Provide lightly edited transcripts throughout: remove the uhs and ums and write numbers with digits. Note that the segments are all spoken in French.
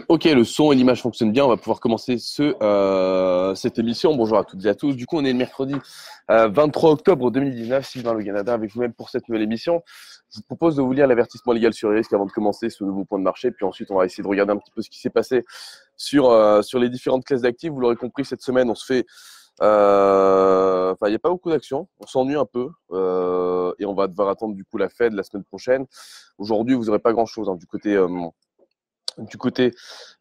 Ok, le son et l'image fonctionnent bien. On va pouvoir commencer cette émission. Bonjour à toutes et à tous. Du coup, on est le mercredi 23 octobre 2019. Sylvain Le Canada avec vous-même pour cette nouvelle émission. Je vous propose de vous lire l'avertissement légal sur les risques avant de commencer ce nouveau point de marché. Puis ensuite, on va essayer de regarder un petit peu ce qui s'est passé sur les différentes classes d'actifs. Vous l'aurez compris, cette semaine, on se fait. Il n'y a pas beaucoup d'actions. On s'ennuie un peu et on va devoir attendre du coup la Fed la semaine prochaine. Aujourd'hui, vous n'aurez pas grand-chose du côté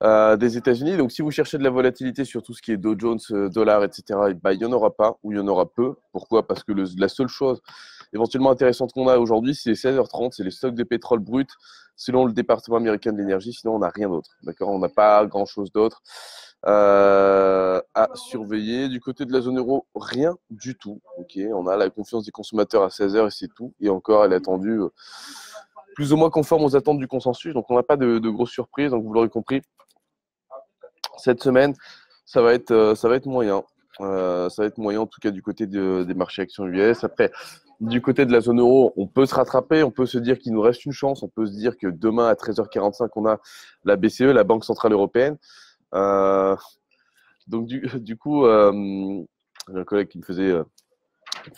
des États-Unis. Donc, si vous cherchez de la volatilité sur tout ce qui est Dow Jones, dollar, etc., il n'y en aura pas ou il y en aura peu. Pourquoi? Parce que la seule chose éventuellement intéressante qu'on a aujourd'hui, c'est 16h30, c'est les stocks de pétrole brut selon le département américain de l'énergie. Sinon, on n'a rien d'autre. D'accord? On n'a pas grand-chose d'autre à surveiller. Du côté de la zone euro, rien du tout. Ok, on a la confiance des consommateurs à 16h et c'est tout. Et encore, elle est attendue plus ou moins conforme aux attentes du consensus. Donc, on n'a pas de grosses surprises. Donc, vous l'aurez compris, cette semaine, ça va être moyen. Ça va être moyen, en tout cas, du côté des marchés actions US. Après, du côté de la zone euro, on peut se rattraper. On peut se dire qu'il nous reste une chance. On peut se dire que demain, à 13h45, on a la BCE, la Banque Centrale Européenne. Donc, du coup, j'ai un collègue qui me faisait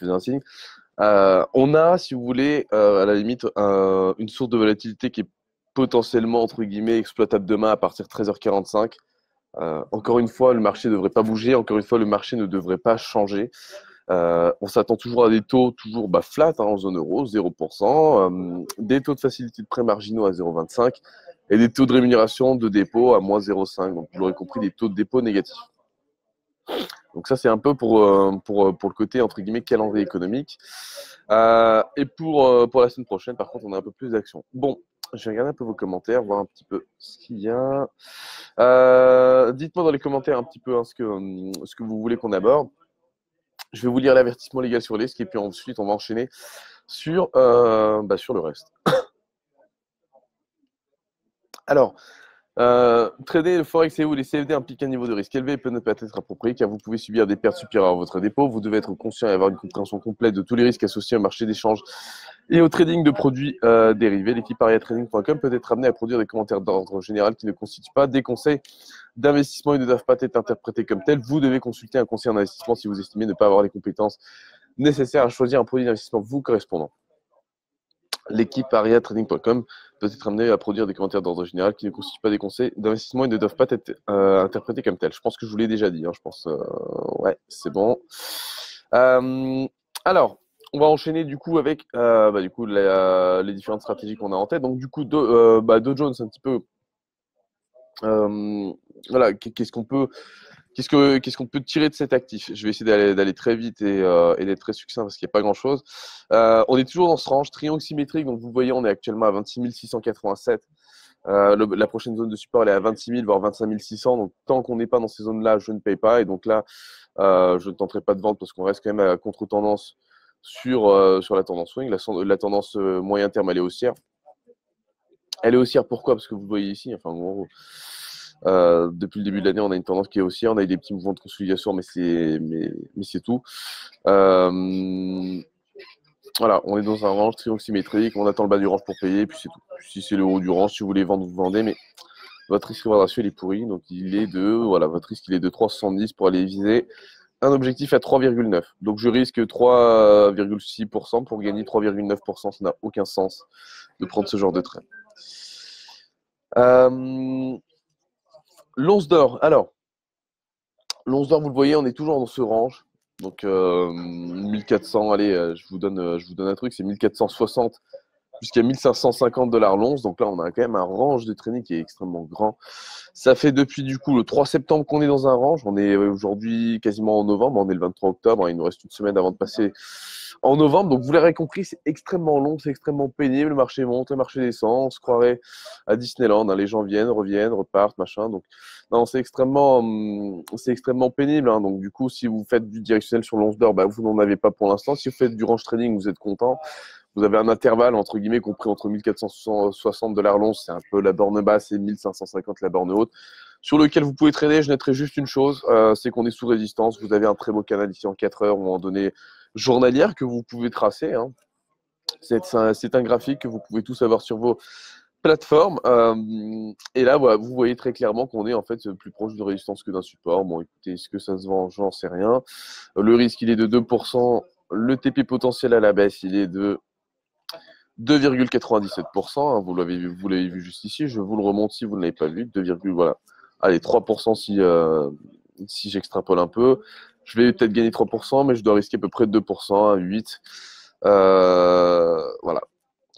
un signe. On a, si vous voulez, à la limite, une source de volatilité qui est potentiellement, entre guillemets, exploitable demain à partir de 13h45. Encore une fois, le marché ne devrait pas bouger. Encore une fois, le marché ne devrait pas changer. On s'attend toujours à des taux toujours flat en zone euro, 0%, des taux de facilité de prêt marginaux à 0,25 et des taux de rémunération de dépôt à moins 0,5. Donc, vous l'aurez compris, des taux de dépôt négatifs. Donc ça, c'est un peu pour le côté, entre guillemets, calendrier économique. Et pour la semaine prochaine, par contre, on a un peu plus d'action. Bon, je vais regarder un peu vos commentaires, voir un petit peu ce qu'il y a. Dites-moi dans les commentaires un petit peu ce que vous voulez qu'on aborde. Je vais vous lire l'avertissement légal sur les risques et puis ensuite, on va enchaîner sur le reste. Alors, trader le Forex et ou les CFD implique un niveau de risque élevé et peut ne pas être approprié car vous pouvez subir des pertes supérieures à votre dépôt. Vous devez être conscient et avoir une compréhension complète de tous les risques associés au marché d'échange et au trading de produits dérivés. L'équipe ariatrading.com peut être amenée à produire des commentaires d'ordre général qui ne constituent pas des conseils d'investissement et ne doivent pas être interprétés comme tels. Vous devez consulter un conseiller en investissement si vous estimez ne pas avoir les compétences nécessaires à choisir un produit d'investissement vous correspondant. L'équipe ariatrading.com peut être amenée à produire des commentaires d'ordre général qui ne constituent pas des conseils d'investissement et ne doivent pas être interprétés comme tels. Je pense que je vous l'ai déjà dit. Je pense, ouais, c'est bon. Alors, on va enchaîner du coup avec les différentes stratégies qu'on a en tête. Donc du coup, Dow Jones un petit peu. Voilà, qu'est-ce qu'on peut tirer de cet actif? Je vais essayer d'aller très vite et d'être très succinct parce qu'il n'y a pas grand-chose. On est toujours dans ce range triangle symétrique. Donc, vous voyez, on est actuellement à 26 687. La prochaine zone de support, elle est à 26 000, voire 25 600. Donc, tant qu'on n'est pas dans ces zones-là, je ne paye pas. Et donc là, je ne tenterai pas de vendre parce qu'on reste quand même à contre-tendance sur la tendance swing. La tendance moyen terme, elle est haussière. Elle est haussière, pourquoi? Parce que vous voyez ici, enfin, en gros, depuis le début de l'année, on a une tendance qui est haussière. On a eu des petits mouvements de consolidation, mais c'est tout. Voilà, on est dans un range triangle symétrique. On attend le bas du range pour payer, puis c'est tout. Si c'est le haut du range, si vous voulez vendre, vous vendez, mais votre risque-reward ratio, il est pourri. Donc, votre risque, il est de 3,70 pour aller viser un objectif à 3,9. Donc, je risque 3,6% pour gagner 3,9%. Ça n'a aucun sens de prendre ce genre de trade. L'once d'or. Alors, l'once d'or, vous le voyez, on est toujours dans ce range. Donc, 1400, allez, je vous donne un truc, c'est 1460 jusqu'à 1550 $ l'once. Donc là, on a quand même un range de trading qui est extrêmement grand. Ça fait depuis du coup le 3 septembre qu'on est dans un range. On est aujourd'hui quasiment en novembre. On est le 23 octobre. Il nous reste une semaine avant de passer en novembre. Donc vous l'aurez compris, c'est extrêmement long, c'est extrêmement pénible. Le marché monte, le marché descend. On se croirait à Disneyland. Les gens viennent, reviennent, repartent, machin. Donc non, c'est extrêmement pénible. Donc du coup, si vous faites du directionnel sur l'once d'or, vous n'en avez pas pour l'instant. Si vous faites du range trading, vous êtes content. Vous avez un intervalle, entre guillemets, compris entre 1460 $ l'once, c'est un peu la borne basse, et 1550 la borne haute, sur lequel vous pouvez trader. Je noterai juste une chose, c'est qu'on est sous résistance. Vous avez un très beau canal ici en 4 heures, ou en données journalières que vous pouvez tracer. C'est un graphique que vous pouvez tous avoir sur vos plateforme. Et là, voilà, vous voyez très clairement qu'on est en fait plus proche d'une résistance que d'un support. Bon, écoutez, est-ce que ça se vend? J'en sais rien. Le risque, il est de 2%. Le TP potentiel à la baisse, il est de 2,97%. Hein, vous l'avez vu juste ici. Je vous le remonte si vous ne l'avez pas vu. 2, voilà. Allez, 3% si j'extrapole un peu. Je vais peut-être gagner 3%, mais je dois risquer à peu près 2% à 8. Voilà.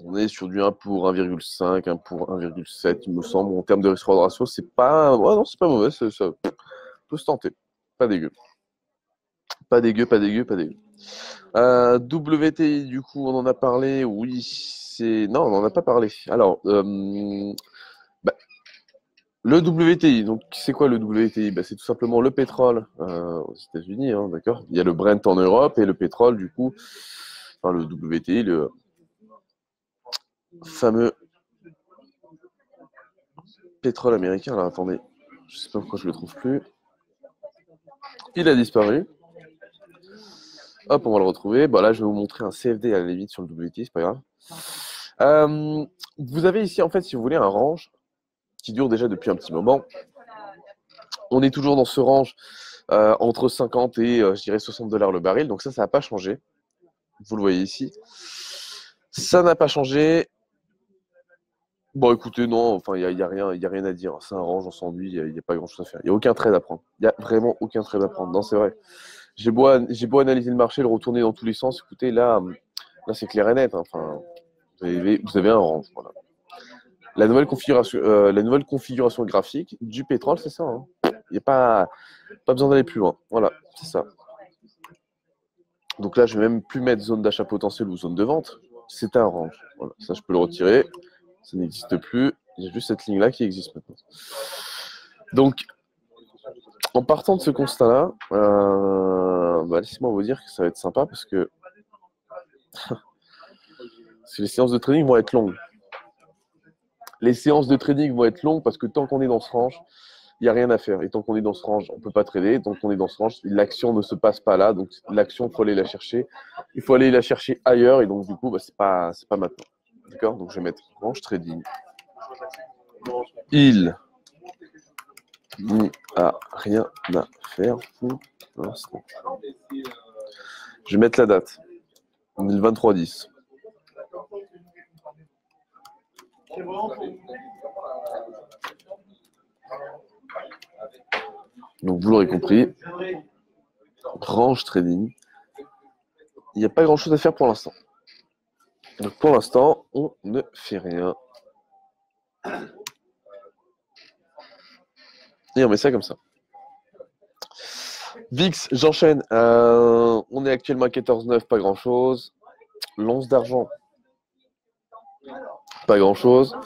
On est sur du 1 pour 1,5, 1 pour 1,7, il me semble. En termes de risque-reward ratio, c'est pas. Ouais, non, c'est pas mauvais. Ça peut se tenter. Pas dégueu. Pas dégueu, pas dégueu, pas dégueu. WTI, du coup, on en a parlé. Oui, c'est. Non, on n'en a pas parlé. Alors, bah, le WTI, donc c'est quoi le WTI? Bah, c'est tout simplement le pétrole aux États-Unis, hein, d'accord? Il y a le Brent en Europe et le pétrole, du coup, enfin le WTI, le fameux pétrole américain. Alors attendez, je sais pas pourquoi je le trouve plus. Il a disparu. Hop, on va le retrouver. Bon, là, je vais vous montrer un CFD à la limite sur le WTI, c'est pas grave. Vous avez ici, en fait, si vous voulez, un range qui dure déjà depuis un petit moment. On est toujours dans ce range entre 50 et, je dirais, $60 le baril. Donc ça n'a pas changé. Vous le voyez ici. Ça n'a pas changé. Bon, écoutez, non, enfin, il n'y a rien à dire. C'est un range, on s'ennuie, il n'y a pas grand-chose à faire. Il n'y a aucun trade à prendre. Il n'y a vraiment aucun trade à prendre. Non, c'est vrai. J'ai beau analyser le marché, le retourner dans tous les sens. Écoutez, là c'est clair et net. Hein. Enfin, vous avez un range. Voilà. La nouvelle configuration graphique du pétrole, c'est ça. Hein. Il n'y a pas besoin d'aller plus loin. Voilà, c'est ça. Donc là, je ne vais même plus mettre zone d'achat potentiel ou zone de vente. C'est un range. Voilà. Ça, je peux le retirer. Ça n'existe plus. Il y a juste cette ligne-là qui existe maintenant. Donc, en partant de ce constat-là, laissez-moi vous dire que ça va être sympa parce que les séances de trading vont être longues. Les séances de trading vont être longues parce que tant qu'on est dans ce range, il n'y a rien à faire. Et tant qu'on est dans ce range, on ne peut pas trader. Tant qu'on est dans ce range, l'action ne se passe pas là. Donc, l'action, il faut aller la chercher. Il faut aller la chercher ailleurs. Et donc, du coup, c'est pas maintenant. D'accord? Donc, je vais mettre range trading. Il n'y a rien à faire pour l'instant. Je vais mettre la date. 23-10. Donc, vous l'aurez compris, range trading, il n'y a pas grand-chose à faire pour l'instant. Donc, pour l'instant, on ne fait rien. Et on met ça comme ça. VIX, j'enchaîne. On est actuellement à 14,9, pas grand-chose. L'once d'argent, pas grand-chose.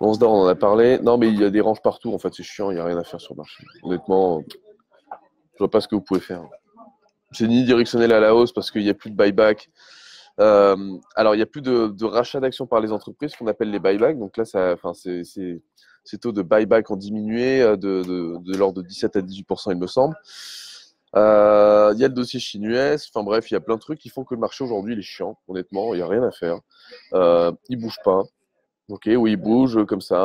L'once d'or, on en a parlé. Non, mais il y a des ranges partout. En fait, c'est chiant, il n'y a rien à faire sur le marché. Honnêtement, je vois pas ce que vous pouvez faire. C'est ni directionnel à la hausse parce qu'il n'y a plus de buyback. Alors, il n'y a plus de rachat d'actions par les entreprises, qu'on appelle les buybacks. Donc là, ces taux de buyback ont diminué de l'ordre de 17 à 18%, il me semble. Il y a le dossier Chine-US. Enfin bref, il y a plein de trucs qui font que le marché aujourd'hui, il est chiant. Honnêtement, il n'y a rien à faire. Il ne bouge pas. Ok, oui, il bouge comme ça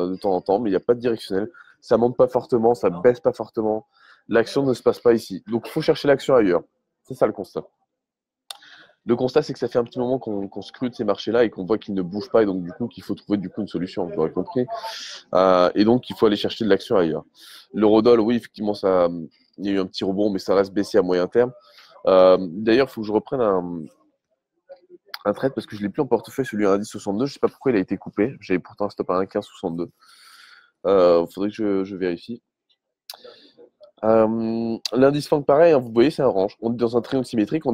de temps en temps, mais il n'y a pas de directionnel. Ça monte pas fortement, ça baisse pas fortement. L'action ne se passe pas ici. Donc, il faut chercher l'action ailleurs. C'est ça le constat. Le constat, c'est que ça fait un petit moment qu'on scrute ces marchés-là et qu'on voit qu'ils ne bougent pas et donc du coup qu'il faut trouver une solution. Vous l'aurez compris. Et donc, il faut aller chercher de l'action ailleurs. L'eurodoll, oui, effectivement, il y a eu un petit rebond, mais ça reste baissé à moyen terme. D'ailleurs, il faut que je reprenne un trade parce que je ne l'ai plus en portefeuille, celui à 1,1062. Je ne sais pas pourquoi il a été coupé. J'avais pourtant un stop à 1,1562. Il faudrait que je vérifie. L'indice Fang, pareil, hein, vous voyez, c'est un range. On est dans un triangle symétrique, on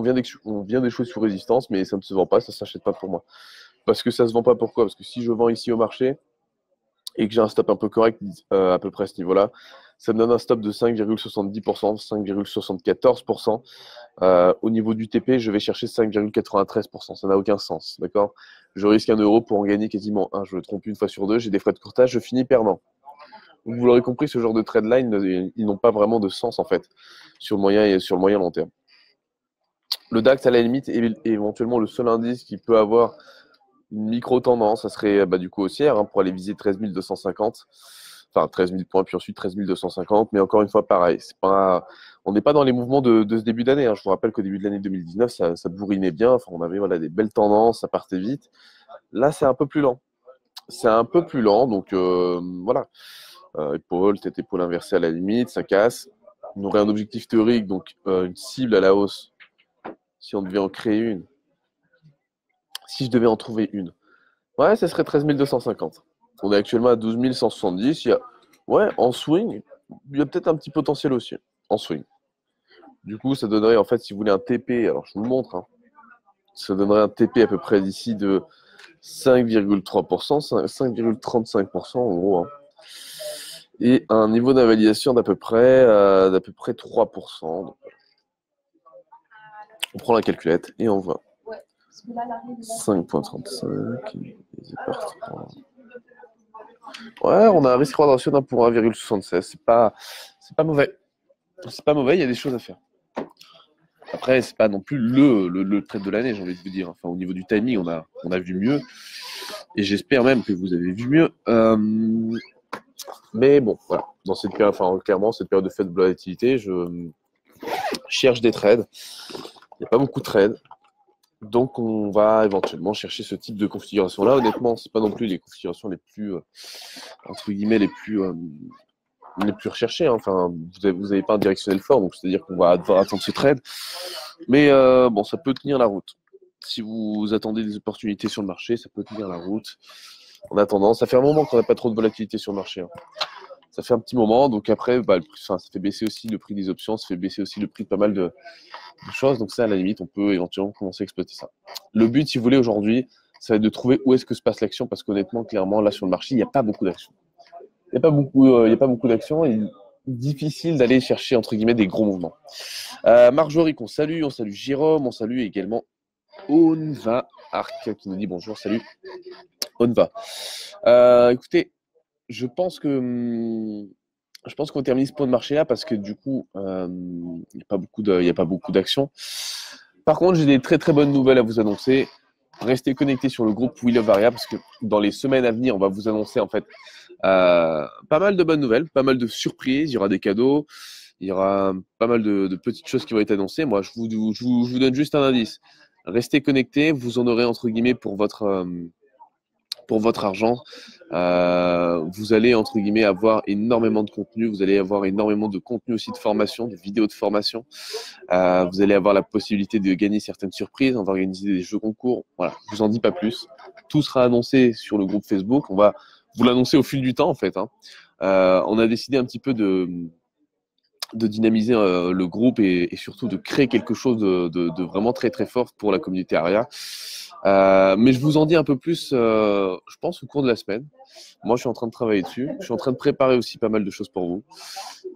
vient d'échouer sous résistance, mais ça ne se vend pas, ça ne s'achète pas pour moi. Parce que ça ne se vend pas, pourquoi? Parce que si je vends ici au marché et que j'ai un stop un peu correct à peu près à ce niveau-là, ça me donne un stop de 5,70%, 5,74%. Au niveau du TP, je vais chercher 5,93%. Ça n'a aucun sens, d'accord? Je risque 1 euro pour en gagner quasiment 1. Je me trompe une fois sur deux, j'ai des frais de courtage, je finis perdant. Vous l'aurez compris, ce genre de trade line, ils n'ont pas vraiment de sens en fait sur le moyen long terme. Le DAX, à la limite, est éventuellement le seul indice qui peut avoir une micro-tendance, ça serait du coup haussière pour aller viser 13 250. Enfin, 13 000 points, puis ensuite 13 250. Mais encore une fois, pareil, on n'est pas dans les mouvements de ce début d'année. Je vous rappelle qu'au début de l'année 2019, ça bourrinait bien. Enfin, on avait des belles tendances, ça partait vite. Là, c'est un peu plus lent. C'est un peu plus lent, donc voilà. Épaule, tête, épaule inversée à la limite, ça casse. On aurait un objectif théorique, donc une cible à la hausse. Si on devait en créer une. Si je devais en trouver une. Ouais, ça serait 13 250. On est actuellement à 12 170. Ouais, en swing, il y a peut-être un petit potentiel aussi. En swing. Du coup, ça donnerait, en fait, si vous voulez un TP, alors je vous le montre, ça donnerait un TP à peu près d'ici de 5,3%, 5,35% en gros. Et un niveau d'invalidation d'à peu près 3%. Donc, on prend la calculette et on voit. 5,35. Ouais, on a un risque reward ratio d'un pour 1,76. C'est pas mauvais. C'est pas mauvais, il y a des choses à faire. Après, c'est pas non plus le trade de l'année, j'ai envie de vous dire. Enfin, au niveau du timing, on a vu mieux. Et j'espère même que vous avez vu mieux. Mais bon, voilà. Dans cette période, clairement, cette période de faible volatilité, je cherche des trades. Il n'y a pas beaucoup de trades. Donc, on va éventuellement chercher ce type de configuration-là. Honnêtement, c'est pas non plus les configurations les plus, entre guillemets, les plus recherchées. Enfin, vous avez pas un directionnel fort, donc c'est-à-dire qu'on va devoir attendre ce trade. Mais bon, ça peut tenir la route. Si vous attendez des opportunités sur le marché, ça peut tenir la route. En attendant, ça fait un moment qu'on n'a pas trop de volatilité sur le marché. Ça fait un petit moment, donc après, ça fait baisser aussi le prix des options, ça fait baisser aussi le prix de pas mal de choses. Donc ça, à la limite, on peut éventuellement commencer à exploiter ça. Le but, si vous voulez, aujourd'hui, ça va être de trouver où est-ce que se passe l'action, parce qu'honnêtement, clairement, là, sur le marché, il n'y a pas beaucoup d'actions. Il n'y a pas beaucoup d'actions et difficile d'aller chercher, entre guillemets, des gros mouvements. Marjorie, qu'on salue, on salue Jérôme, on salue également Onva Arc, qui nous dit bonjour, salut. Onva. Écoutez, je pense qu'on termine ce point de marché là parce que du coup, il n'y a pas beaucoup d'actions. Par contre, j'ai des très très bonnes nouvelles à vous annoncer. Restez connectés sur le groupe Wheel of Varia parce que dans les semaines à venir, on va vous annoncer en fait pas mal de bonnes nouvelles, pas mal de surprises. Il y aura des cadeaux, il y aura pas mal de petites choses qui vont être annoncées. Moi, je vous donne juste un indice. Restez connectés, vous en aurez entre guillemets pour votre argent. Vous allez entre guillemets avoir énormément de contenu, vous allez avoir énormément de contenu aussi de formation, de vidéos de formation. Vous allez avoir la possibilité de gagner certaines surprises, on va organiser des jeux concours. Voilà, je vous en dis pas plus. Tout sera annoncé sur le groupe Facebook. On va vous l'annoncer au fil du temps en fait. On a décidé un petit peu de dynamiser le groupe et surtout de créer quelque chose de vraiment très très fort pour la communauté ARIA. Mais je vous en dis un peu plus, je pense, au cours de la semaine. Moi, je suis en train de travailler dessus. Je suis en train de préparer aussi pas mal de choses pour vous.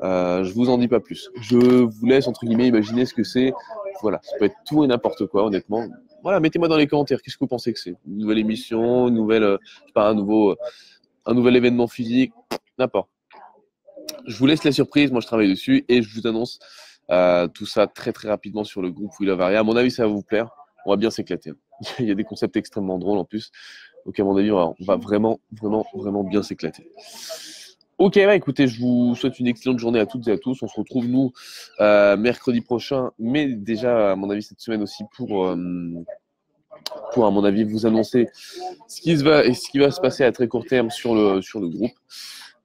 Je vous en dis pas plus. Je vous laisse, entre guillemets, imaginer ce que c'est. Voilà, ça peut être tout et n'importe quoi, honnêtement. Voilà, mettez-moi dans les commentaires. Qu'est-ce que vous pensez que c'est? Une nouvelle émission, un nouvel événement physique, n'importe. Je vous laisse la surprise, moi je travaille dessus et je vous annonce tout ça très très rapidement sur le groupe Wheel of Varia. À mon avis, ça va vous plaire. On va bien s'éclater. Il y a des concepts extrêmement drôles en plus. Donc à mon avis, on va vraiment, vraiment, vraiment bien s'éclater. Ok, écoutez, je vous souhaite une excellente journée à toutes et à tous. On se retrouve, nous, mercredi prochain, mais déjà, à mon avis, cette semaine aussi pour à mon avis, vous annoncer ce qui va se passer à très court terme sur le groupe.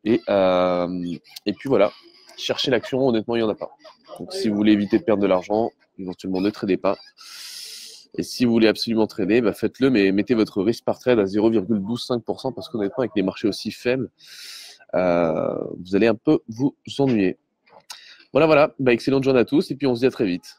Et puis voilà, chercher l'action, honnêtement, il n'y en a pas. Donc si vous voulez éviter de perdre de l'argent, éventuellement ne tradez pas. Et si vous voulez absolument trader, faites-le, mais mettez votre risque par trade à 0,125% parce qu'honnêtement, avec des marchés aussi faibles, vous allez un peu vous ennuyer. Voilà. Excellente journée à tous et puis on se dit à très vite.